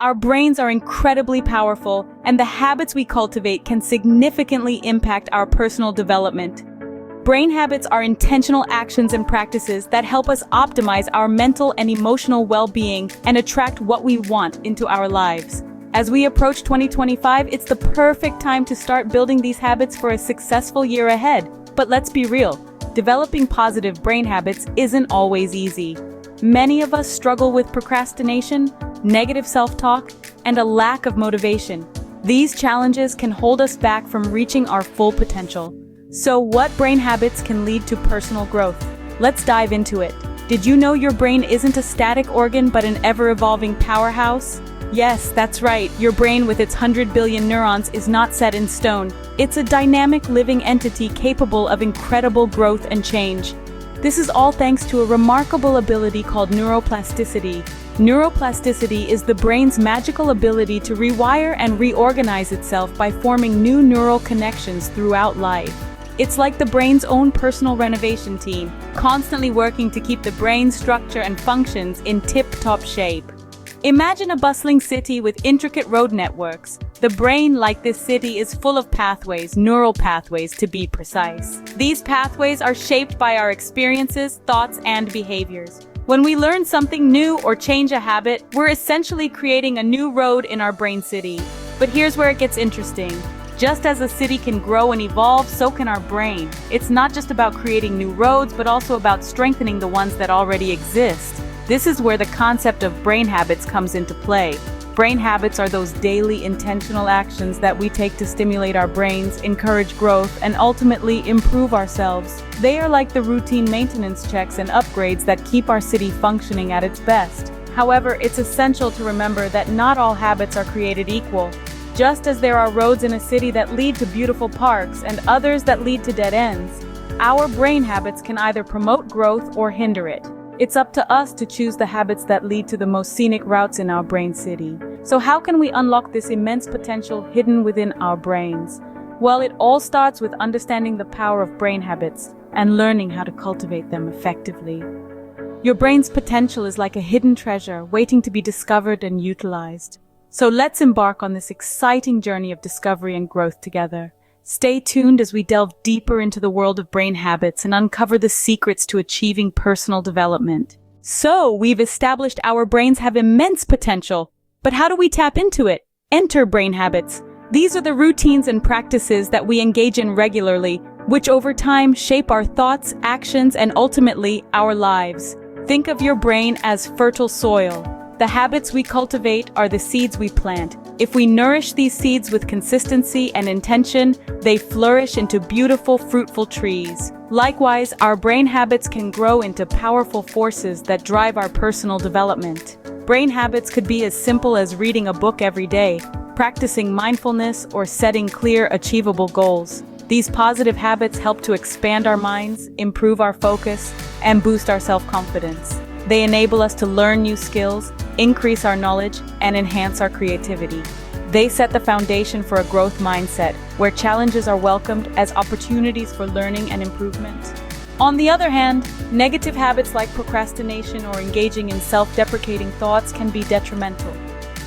Our brains are incredibly powerful, and the habits we cultivate can significantly impact our personal development. Brain habits are intentional actions and practices that help us optimize our mental and emotional well-being and attract what we want into our lives. As we approach 2025, it's the perfect time to start building these habits for a successful year ahead. But let's be real, developing positive brain habits isn't always easy. Many of us struggle with procrastination, negative self-talk, and a lack of motivation. These challenges can hold us back from reaching our full potential. So what brain habits can lead to personal growth? Let's dive into it. Did you know your brain isn't a static organ but an ever-evolving powerhouse? Yes, that's right. Your brain with its 100 billion neurons is not set in stone. It's a dynamic living entity capable of incredible growth and change. This is all thanks to a remarkable ability called neuroplasticity. Neuroplasticity is the brain's magical ability to rewire and reorganize itself by forming new neural connections throughout life. It's like the brain's own personal renovation team, constantly working to keep the brain's structure and functions in tip-top shape. Imagine a bustling city with intricate road networks. The brain, like this city, is full of pathways, neural pathways to be precise. These pathways are shaped by our experiences, thoughts, and behaviors. When we learn something new or change a habit, we're essentially creating a new road in our brain city. But here's where it gets interesting. Just as a city can grow and evolve, so can our brain. It's not just about creating new roads, but also about strengthening the ones that already exist. This is where the concept of brain habits comes into play. Brain habits are those daily intentional actions that we take to stimulate our brains, encourage growth, and ultimately improve ourselves. They are like the routine maintenance checks and upgrades that keep our city functioning at its best. However, it's essential to remember that not all habits are created equal. Just as there are roads in a city that lead to beautiful parks and others that lead to dead ends, our brain habits can either promote growth or hinder it. It's up to us to choose the habits that lead to the most scenic routes in our brain city. So how can we unlock this immense potential hidden within our brains? Well, it all starts with understanding the power of brain habits and learning how to cultivate them effectively. Your brain's potential is like a hidden treasure waiting to be discovered and utilized. So let's embark on this exciting journey of discovery and growth together. Stay tuned as we delve deeper into the world of brain habits and uncover the secrets to achieving personal development. So, we've established our brains have immense potential. But how do we tap into it? Enter brain habits. These are the routines and practices that we engage in regularly, which over time shape our thoughts, actions, and ultimately our lives. Think of your brain as fertile soil. The habits we cultivate are the seeds we plant. If we nourish these seeds with consistency and intention, they flourish into beautiful, fruitful trees. Likewise, our brain habits can grow into powerful forces that drive our personal development. Brain habits could be as simple as reading a book every day, practicing mindfulness, or setting clear, achievable goals. These positive habits help to expand our minds, improve our focus, and boost our self-confidence. They enable us to learn new skills, increase our knowledge, and enhance our creativity. They set the foundation for a growth mindset, where challenges are welcomed as opportunities for learning and improvement. On the other hand, negative habits like procrastination or engaging in self-deprecating thoughts can be detrimental.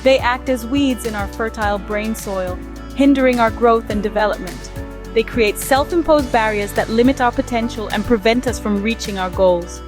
They act as weeds in our fertile brain soil, hindering our growth and development. They create self-imposed barriers that limit our potential and prevent us from reaching our goals.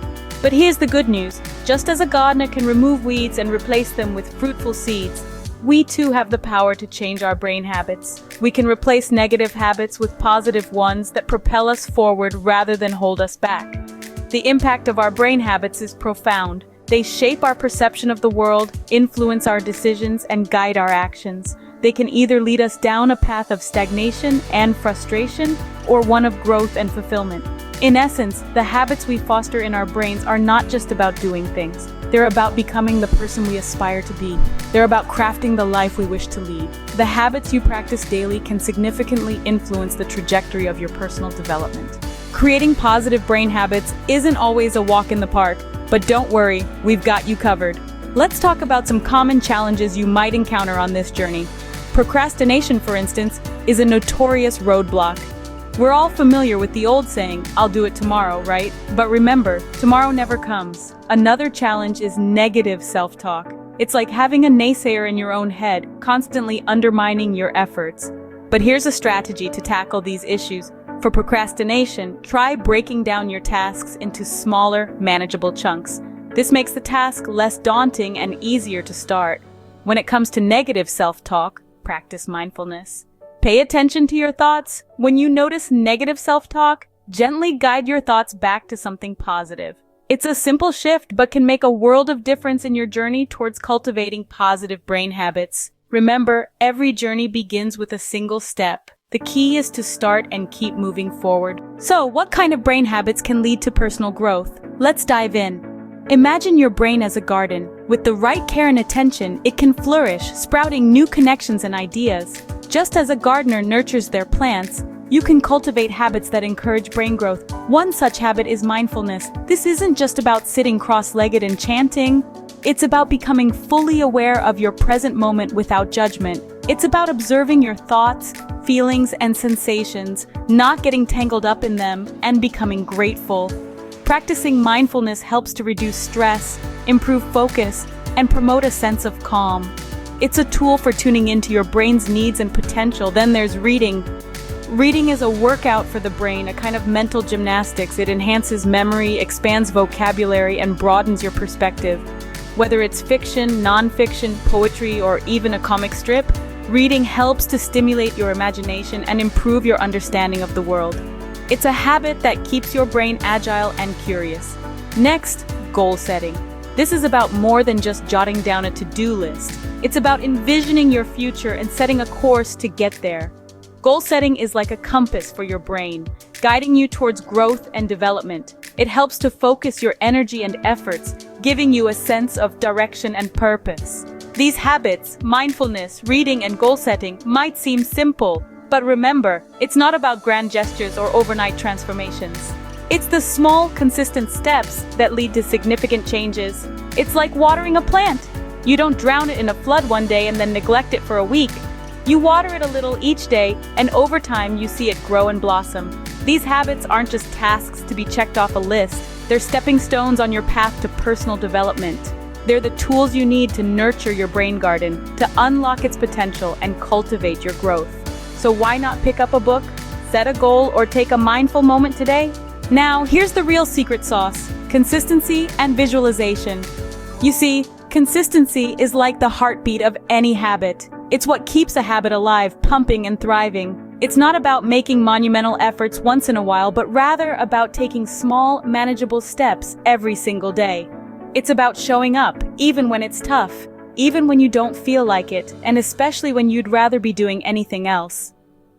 But here's the good news. Just as a gardener can remove weeds and replace them with fruitful seeds, we too have the power to change our brain habits. We can replace negative habits with positive ones that propel us forward rather than hold us back. The impact of our brain habits is profound. They shape our perception of the world, influence our decisions, and guide our actions. They can either lead us down a path of stagnation and frustration, or one of growth and fulfillment. In essence, the habits we foster in our brains are not just about doing things. They're about becoming the person we aspire to be. They're about crafting the life we wish to lead. The habits you practice daily can significantly influence the trajectory of your personal development. Creating positive brain habits isn't always a walk in the park, but don't worry, we've got you covered. Let's talk about some common challenges you might encounter on this journey. Procrastination, for instance, is a notorious roadblock. We're all familiar with the old saying, "I'll do it tomorrow," right? But remember, tomorrow never comes. Another challenge is negative self-talk. It's like having a naysayer in your own head, constantly undermining your efforts. But here's a strategy to tackle these issues. For procrastination, try breaking down your tasks into smaller, manageable chunks. This makes the task less daunting and easier to start. When it comes to negative self-talk, practice mindfulness. Pay attention to your thoughts. When you notice negative self-talk, gently guide your thoughts back to something positive. It's a simple shift, but can make a world of difference in your journey towards cultivating positive brain habits. Remember, every journey begins with a single step. The key is to start and keep moving forward. So, what kind of brain habits can lead to personal growth? Let's dive in. Imagine your brain as a garden. With the right care and attention, it can flourish, sprouting new connections and ideas. Just as a gardener nurtures their plants, you can cultivate habits that encourage brain growth. One such habit is mindfulness. This isn't just about sitting cross-legged and chanting. It's about becoming fully aware of your present moment without judgment. It's about observing your thoughts, feelings, and sensations, not getting tangled up in them, and becoming grateful. Practicing mindfulness helps to reduce stress, improve focus, and promote a sense of calm. It's a tool for tuning into your brain's needs and potential. Then there's reading. Reading is a workout for the brain, a kind of mental gymnastics. It enhances memory, expands vocabulary, and broadens your perspective. Whether it's fiction, non-fiction, poetry, or even a comic strip, reading helps to stimulate your imagination and improve your understanding of the world. It's a habit that keeps your brain agile and curious. Next, goal setting. This is about more than just jotting down a to-do list. It's about envisioning your future and setting a course to get there. Goal setting is like a compass for your brain, guiding you towards growth and development. It helps to focus your energy and efforts, giving you a sense of direction and purpose. These habits, mindfulness, reading, and goal setting, might seem simple, but remember, it's not about grand gestures or overnight transformations. It's the small, consistent steps that lead to significant changes. It's like watering a plant. You don't drown it in a flood one day and then neglect it for a week. You water it a little each day, and over time you see it grow and blossom. These habits aren't just tasks to be checked off a list. They're stepping stones on your path to personal development. They're the tools you need to nurture your brain garden, to unlock its potential and cultivate your growth. So why not pick up a book, set a goal, or take a mindful moment today? Now, here's the real secret sauce: consistency and visualization. You see, consistency is like the heartbeat of any habit. It's what keeps a habit alive, pumping and thriving. It's not about making monumental efforts once in a while, but rather about taking small, manageable steps every single day. It's about showing up, even when it's tough, even when you don't feel like it, and especially when you'd rather be doing anything else.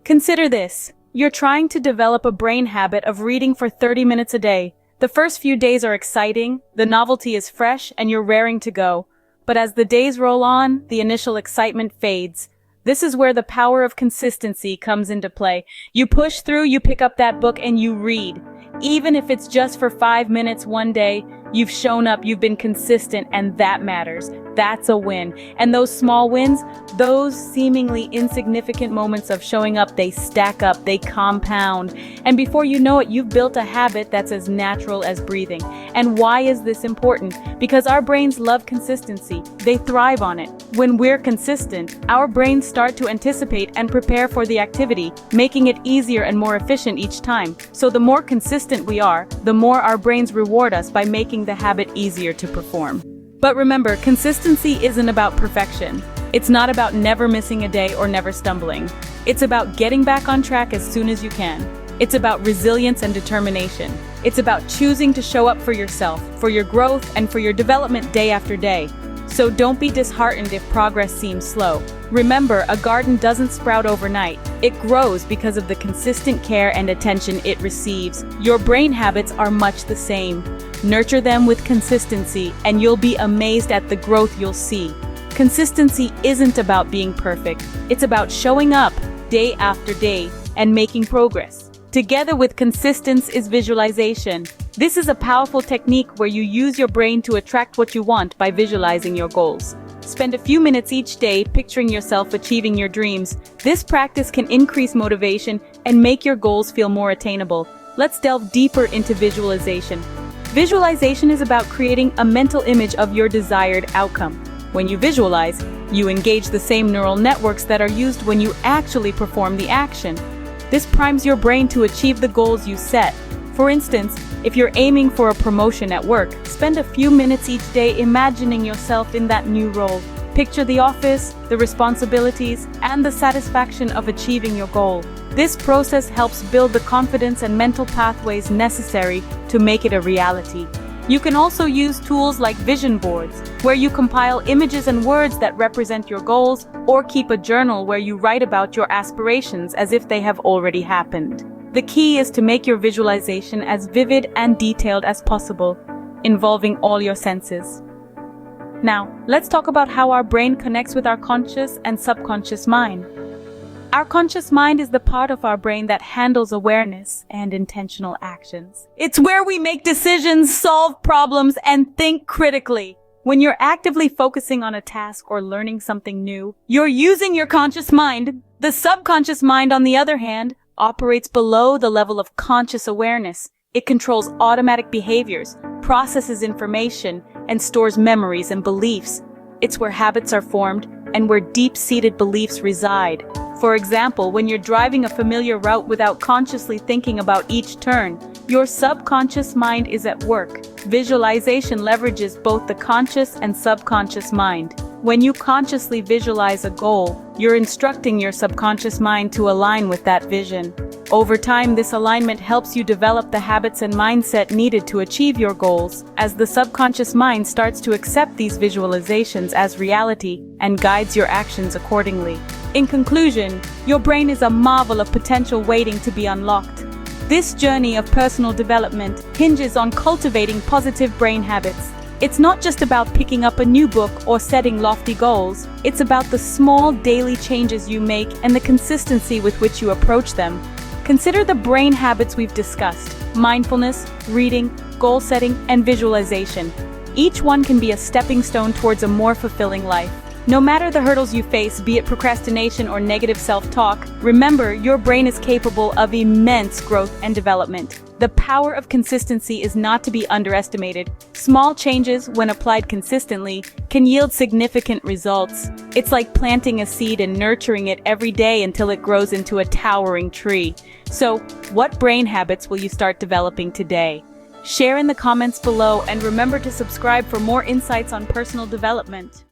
Consider this. You're trying to develop a brain habit of reading for 30 minutes a day. The first few days are exciting, the novelty is fresh, and you're raring to go. But as the days roll on, the initial excitement fades. This is where the power of consistency comes into play. You push through, you pick up that book, and you read. Even if it's just for 5 minutes one day, you've shown up, you've been consistent, and that matters. That's a win. And those small wins, those seemingly insignificant moments of showing up, they stack up, they compound. And before you know it, you've built a habit that's as natural as breathing. And why is this important? Because our brains love consistency. They thrive on it. When we're consistent, our brains start to anticipate and prepare for the activity, making it easier and more efficient each time. So the more consistent we are, the more our brains reward us by making the habit easier to perform. But remember, consistency isn't about perfection. It's not about never missing a day or never stumbling. It's about getting back on track as soon as you can. It's about resilience and determination. It's about choosing to show up for yourself, for your growth, and for your development day after day. So don't be disheartened if progress seems slow. Remember, a garden doesn't sprout overnight. It grows because of the consistent care and attention it receives. Your brain habits are much the same. Nurture them with consistency, and you'll be amazed at the growth you'll see. Consistency isn't about being perfect. It's about showing up day after day and making progress. Together with consistency is visualization. This is a powerful technique where you use your brain to attract what you want by visualizing your goals. Spend a few minutes each day picturing yourself achieving your dreams. This practice can increase motivation and make your goals feel more attainable. Let's delve deeper into visualization. Visualization is about creating a mental image of your desired outcome. When you visualize, you engage the same neural networks that are used when you actually perform the action. This primes your brain to achieve the goals you set. For instance, if you're aiming for a promotion at work, spend a few minutes each day imagining yourself in that new role. Picture the office, the responsibilities, and the satisfaction of achieving your goal. This process helps build the confidence and mental pathways necessary to make it a reality. You can also use tools like vision boards, where you compile images and words that represent your goals, or keep a journal where you write about your aspirations as if they have already happened. The key is to make your visualization as vivid and detailed as possible, involving all your senses. Now, let's talk about how our brain connects with our conscious and subconscious mind. Our conscious mind is the part of our brain that handles awareness and intentional actions. It's where we make decisions, solve problems, and think critically. When you're actively focusing on a task or learning something new, you're using your conscious mind. The subconscious mind, on the other hand, operates below the level of conscious awareness. It controls automatic behaviors, processes information, and stores memories and beliefs. It's where habits are formed and where deep-seated beliefs reside. For example, when you're driving a familiar route without consciously thinking about each turn, your subconscious mind is at work. Visualization leverages both the conscious and subconscious mind. When you consciously visualize a goal, you're instructing your subconscious mind to align with that vision. Over time, this alignment helps you develop the habits and mindset needed to achieve your goals, as the subconscious mind starts to accept these visualizations as reality and guides your actions accordingly. In conclusion, your brain is a marvel of potential waiting to be unlocked. This journey of personal development hinges on cultivating positive brain habits. It's not just about picking up a new book or setting lofty goals. It's about the small daily changes you make and the consistency with which you approach them. Consider the brain habits we've discussed: mindfulness, reading, goal setting, and visualization. Each one can be a stepping stone towards a more fulfilling life. No matter the hurdles you face, be it procrastination or negative self-talk, remember your brain is capable of immense growth and development. The power of consistency is not to be underestimated. Small changes, when applied consistently, can yield significant results. It's like planting a seed and nurturing it every day until it grows into a towering tree. So, what brain habits will you start developing today? Share in the comments below and remember to subscribe for more insights on personal development.